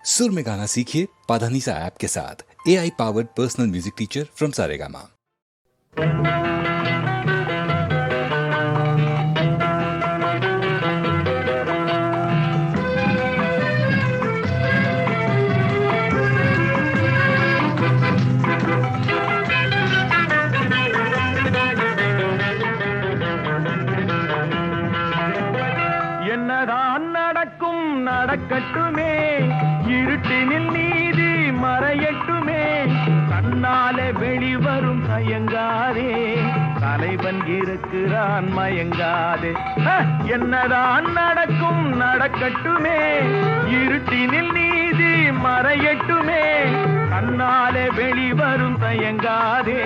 सुर में गाना सीखिए पाधानीसा ऐप के साथ। AI powered personal music teacher from Saregama. என்னதான் நடக்கும் நடக்கட்டுமே, இருட்டினில் நீதி மறையட்டுமே, கண்ணாலே வெளிவரும் தயங்காதே, தலைவன் இருக்கிறான் மயங்காதே. என்னதான் நடக்கும் நடக்கட்டுமே, இருட்டினில் நீதி மறையட்டுமே, கண்ணாலே வெளிவரும் தயங்காதே,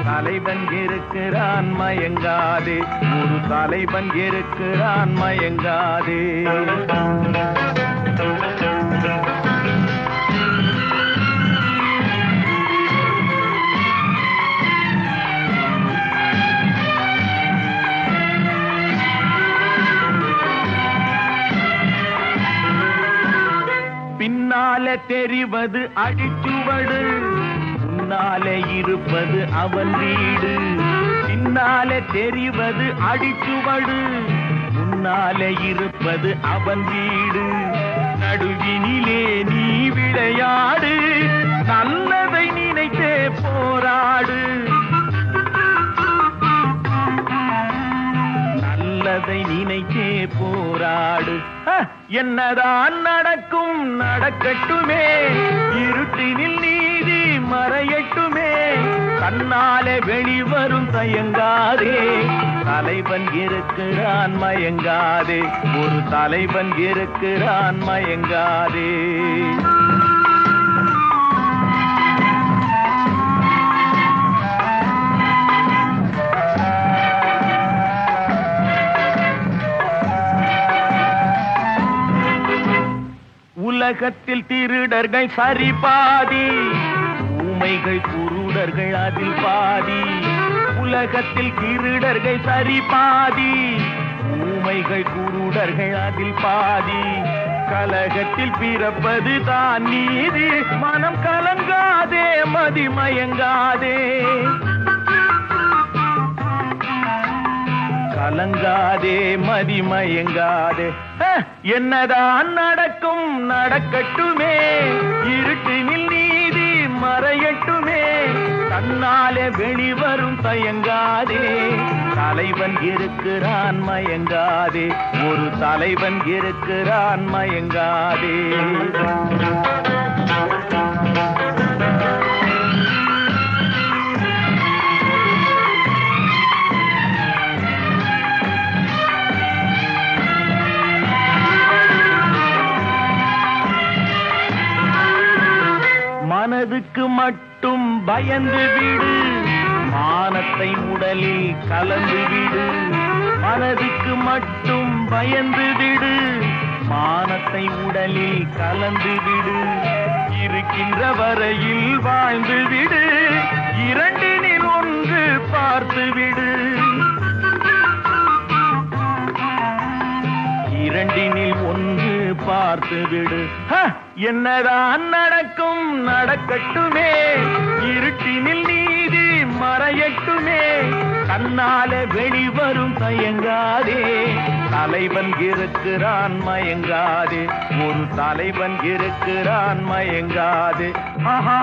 தலைவன் இருக்கிறான் மயங்காதே, ஒரு தலைவன் இருக்கிறான் மயங்காதே. பின்னாலே தெரிவது அடிச்சுவடு, முன்னாலே இருப்பது அவன் வீடு. பின்னாலே தெரிவது அடிச்சுவடு, முன்னாலே இருப்பது அவன் வீடு. நடுவினிலே நீ விளையாடு, நல்லதை நினைத்தே போராடு, நல்லதை நினைத்தே போராடு. என்னதான் நடக்கும் நடக்கட்டுமே, இருட்டினில் நீதி மறையட்டுமே, கண்ணாலே வெளிவரும் தயங்காதே, தலைவன் இருக்கிறான் மயங்காதே, ஒரு தலைவன் இருக்கிறான் மயங்காதே. உலகத்தில் திருடர்கள் சரி பாதி, ஊமைகள் குருடர்கள் அதில் பாதி. உலகத்தில் திருடர்கள் சரி பாதி, ஊமைகள் குருடர்கள் அதில் பாதி. கலகத்தில் பிறப்பது தான் நீதி, மனம் கலங்காதே மதிமயங்காதே, கலங்காதே மதிமயங்காதே. என்னதான் நடக்கும் நடக்கட்டுமே, இருட்டினில் நீதி மறையட்டுமே, கண்ணாலே வெளிவரும் தயங்காதே, தலைவன் இருக்கிறான் மயங்காதே, ஒரு தலைவன் இருக்கிறான் மயங்காதே. மனதுக்கு மட்டும் பயந்து விடு, மானத்தை உடலில் கலந்து விடு. மனதுக்கு மட்டும் பயந்து விடு, மானத்தை உடலில் கலந்து விடு. இருக்கின்ற வரையில் வாழ்ந்து விடு, இரண்டினில் ஒன்று பார்த்து விடு, இரண்டினில் ஒன்று பார்த்து விடு. என்னதான் நடக்கும் நடக்கட்டுமே, இருட்டினில் நீதி மறையட்டுமே, கண்ணாலே வெளிவரும் தயங்காதே, தலைவன் இருக்கிறான் மயங்காதே, ஒரு தலைவன் இருக்கிறான் மயங்காதே. ஆஹா.